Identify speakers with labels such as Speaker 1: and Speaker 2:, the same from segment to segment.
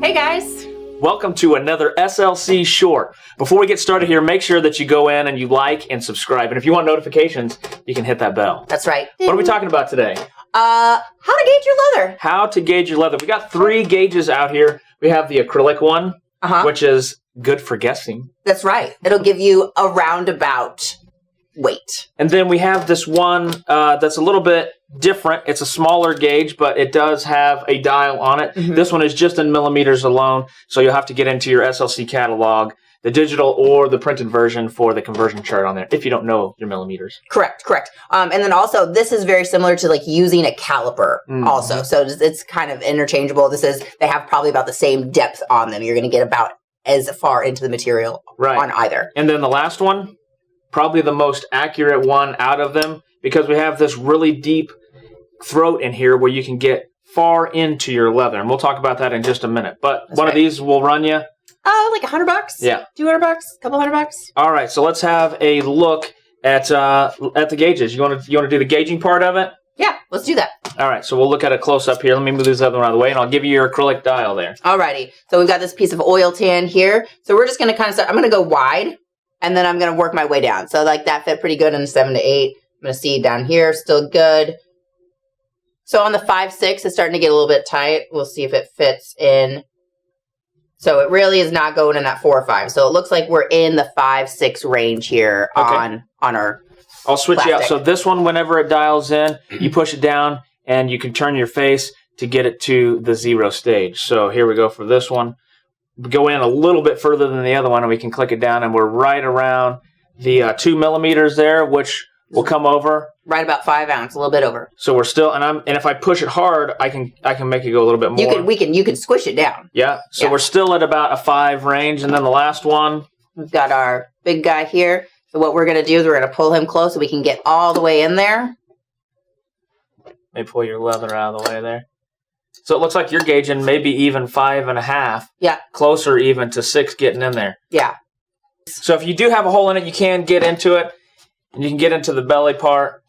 Speaker 1: Hey guys!
Speaker 2: Welcome to another SLC short. Before we get started here, make sure that you go in and you like and subscribe. And if you want notifications, you can hit that bell.
Speaker 1: That's right.
Speaker 2: What are we talking about today?
Speaker 1: How to gauge your leather.
Speaker 2: How to gauge your leather. We got 3 gauges out here. We have the acrylic one, which is good for guessing.
Speaker 1: That's right. It'll give you a roundabout weight.
Speaker 2: And then we have this one that's a little bit different. It's a smaller gauge, but it does have a dial on it. This one is just in millimeters alone, so you'll have to get into your SLC catalog, the digital or the printed version for the conversion chart on there, if you don't know your millimeters.
Speaker 1: Correct. And then also, this is very similar to like using a caliper also. So it's kind of interchangeable. They have probably about the same depth on them. You're going to get about as far into the material on either.
Speaker 2: And then the last one, probably the most accurate one out of them, because we have this really deep throat in here where you can get far into your leather. And we'll talk about that in just a minute. But one of these will run you...
Speaker 1: like $100?
Speaker 2: Yeah.
Speaker 1: $200? Couple $100?
Speaker 2: All right, so let's have a look at the gauges. You want to do the gauging part of it?
Speaker 1: Yeah, let's do that.
Speaker 2: All right, so we'll look at it close up here. Let me move this other one out of the way, and I'll give you your acrylic dial there.
Speaker 1: Alrighty. So we've got this piece of oil tan here. So we're just going to kind of start. I'm going to go wide, and then I'm going to work my way down. So like that fit pretty good in 7 to 8. I'm going to see down here, still good. So on the 5-6, it's starting to get a little bit tight. We'll see if it fits in. So it really is not going in that 4 or 5. So it looks like we're in the 5-6 range here on our
Speaker 2: I'll switch you out.
Speaker 1: plastic.
Speaker 2: So this one, whenever it dials in, you push it down, and you can turn your face to get it to the 0 stage. So here we go for this one. We go in a little bit further than the other one, and we can click it down, and we're right around the 2 millimeters there, which will come over.
Speaker 1: Right about 5 ounce, a little bit over.
Speaker 2: So we're still, and if I push it hard, I can make it go a little bit more.
Speaker 1: You can squish it down.
Speaker 2: Yeah. So we're still at about a 5 range, and then the last one.
Speaker 1: We've got our big guy here. So what we're going to do is we're going to pull him close so we can get all the way in there.
Speaker 2: Let me pull your leather out of the way there. So it looks like you're gauging maybe even 5.5.
Speaker 1: Yeah.
Speaker 2: Closer even to 6 getting in there.
Speaker 1: Yeah.
Speaker 2: So if you do have a hole in it, you can get into it. And you can get into the belly part,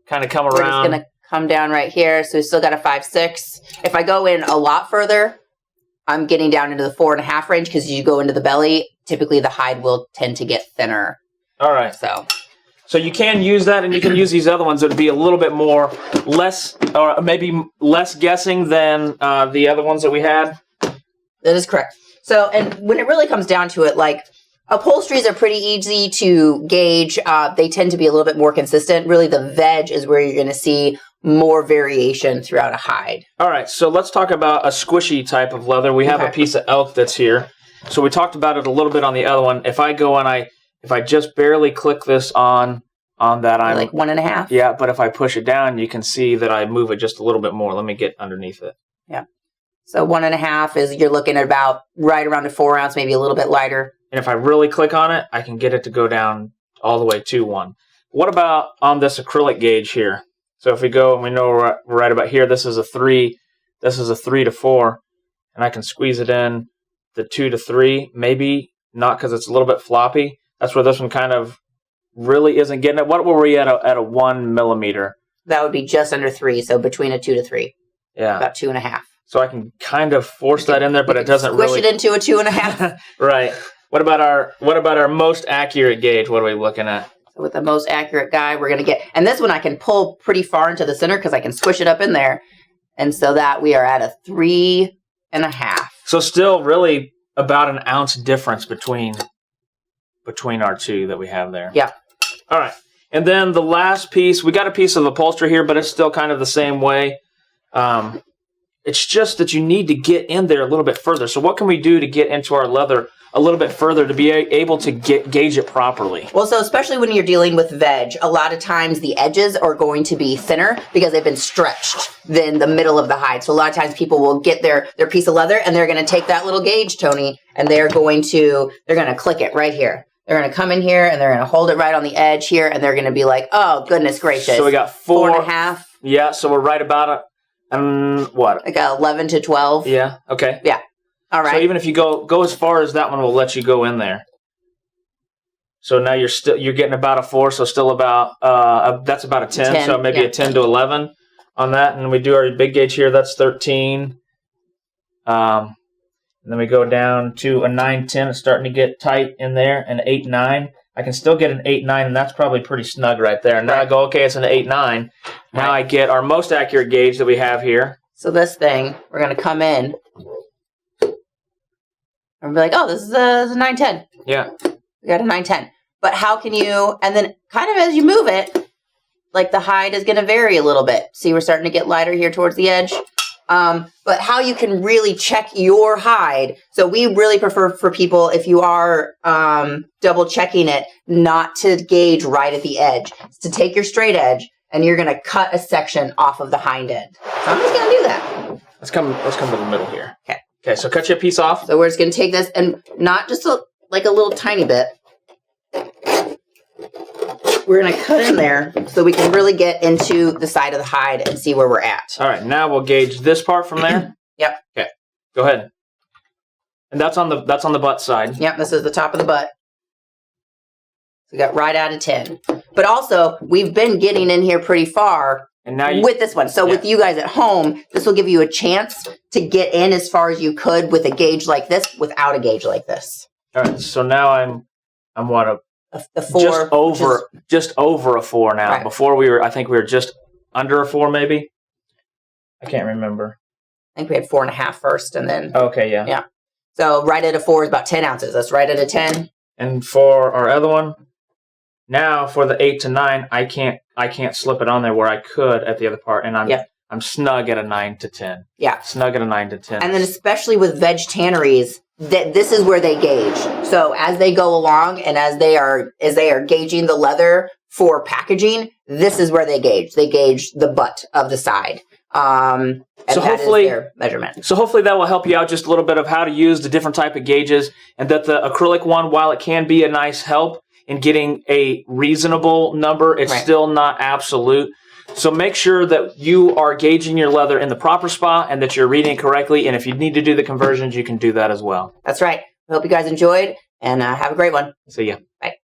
Speaker 2: kind of come around.
Speaker 1: We're just going to come down right here. So we still got a 5-6. If I go in a lot further, I'm getting down into the 4.5 range because you go into the belly, typically the hide will tend to get thinner.
Speaker 2: All right. So you can use that, and you can use these other ones that would be a little bit less, or maybe less guessing than the other ones that we had.
Speaker 1: That is correct. So, and when it really comes down to it, like, upholsteries are pretty easy to gauge. They tend to be a little bit more consistent. Really, the veg is where you're going to see more variation throughout a hide.
Speaker 2: All right, so let's talk about a squishy type of leather. We have a piece of elk that's here. So we talked about it a little bit on the other one. If I go and if I just barely click this on that, I'm
Speaker 1: like 1.5.
Speaker 2: Yeah, but if I push it down, you can see that I move it just a little bit more. Let me get underneath it.
Speaker 1: Yeah. So 1.5 is you're looking at about right around a 4 ounce, maybe a little bit lighter.
Speaker 2: And if I really click on it, I can get it to go down all the way to 1. What about on this acrylic gauge here? So if we go and we know we're right about here, this is a 3. This is a 3 to 4. And I can squeeze it in the 2 to 3. Maybe not because it's a little bit floppy. That's where this one kind of really isn't getting it. What were we at a 1 millimeter?
Speaker 1: That would be just under 3. So between a 2 to 3.
Speaker 2: Yeah.
Speaker 1: About 2.5.
Speaker 2: So I can kind of force that in there, but it doesn't really...
Speaker 1: Squish it into a 2.5.
Speaker 2: Right. What about our most accurate gauge? What are we looking at?
Speaker 1: So with the most accurate guy, we're going to get... And this one I can pull pretty far into the center because I can squish it up in there. And so that we are at a 3.5.
Speaker 2: So still really about an ounce difference between our two that we have there.
Speaker 1: Yeah.
Speaker 2: All right. And then the last piece, we got a piece of upholstery here, but it's still kind of the same way. It's just that you need to get in there a little bit further. So what can we do to get into our leather a little bit further to be able to gauge it properly?
Speaker 1: Well, so especially when you're dealing with veg, a lot of times the edges are going to be thinner because they've been stretched than the middle of the hide. So a lot of times people will get their piece of leather and they're going to take that little gauge, Tony, and they're going to click it right here. They're going to come in here and they're going to hold it right on the edge here and they're going to be like, oh, goodness gracious.
Speaker 2: So we got
Speaker 1: 4.5.
Speaker 2: Yeah, so we're right about it. What?
Speaker 1: Like 11 to 12.
Speaker 2: Yeah, okay.
Speaker 1: Yeah. All right.
Speaker 2: So even if you go as far as that one will let you go in there. So now you're getting about a 4, so still about that's about a 10, so maybe a 10 to 11 on that. And we do our big gauge here, that's 13. And then we go down to a 9-10. It's starting to get tight in there. An 8-9. I can still get an 8-9, and that's probably pretty snug right there. And now I go, okay, it's an 8-9. Now I get our most accurate gauge that we have here.
Speaker 1: So this thing, we're going to come in and be like, oh, this is a 9-10.
Speaker 2: Yeah.
Speaker 1: We got a 9-10. But how can you, and then kind of as you move it, like the hide is going to vary a little bit. See, we're starting to get lighter here towards the edge. But how you can really check your hide. So we really prefer for people, if you are double checking it, not to gauge right at the edge. It's to take your straight edge and you're going to cut a section off of the hind end. So I'm just going to do that.
Speaker 2: Let's come to the middle here.
Speaker 1: Okay.
Speaker 2: Okay, so cut you a piece off.
Speaker 1: So we're just going to take this and not just like a little tiny bit. We're going to cut in there so we can really get into the side of the hide and see where we're at.
Speaker 2: All right, now we'll gauge this part from there.
Speaker 1: Yep.
Speaker 2: Okay, go ahead. And that's on the butt side.
Speaker 1: Yep, this is the top of the butt. We got right out of 10. But also, we've been getting in here pretty far and now with this one. So with you guys at home, this will give you a chance to get in as far as you could with a gauge like this without a gauge like this.
Speaker 2: All right, so now I'm what,
Speaker 1: a 4,
Speaker 2: just over a 4 now. Right. Before I think we were just under a 4 maybe. I can't remember.
Speaker 1: I think we had 4.5 first, and then
Speaker 2: okay, yeah.
Speaker 1: Yeah. So right at a 4 is about 10 ounces. That's right at a 10.
Speaker 2: And for our other one, now for the 8 to 9, I can't slip it on there where I could at the other part, and I'm snug at a 9 to 10.
Speaker 1: Yeah.
Speaker 2: Snug at a 9 to 10.
Speaker 1: And then especially with veg tanneries, this is where they gauge. So as they go along and as they are gauging the leather for packaging, this is where they gauge. They gauge the butt of the side. And so hopefully, that is their measurement.
Speaker 2: So hopefully that will help you out just a little bit of how to use the different type of gauges, and that the acrylic one, while it can be a nice help in getting a reasonable number, it's still not absolute. So make sure that you are gauging your leather in the proper spot and that you're reading it correctly. And if you need to do the conversions, you can do that as well.
Speaker 1: That's right. I hope you guys enjoyed, and have a great one.
Speaker 2: See ya.
Speaker 1: Bye.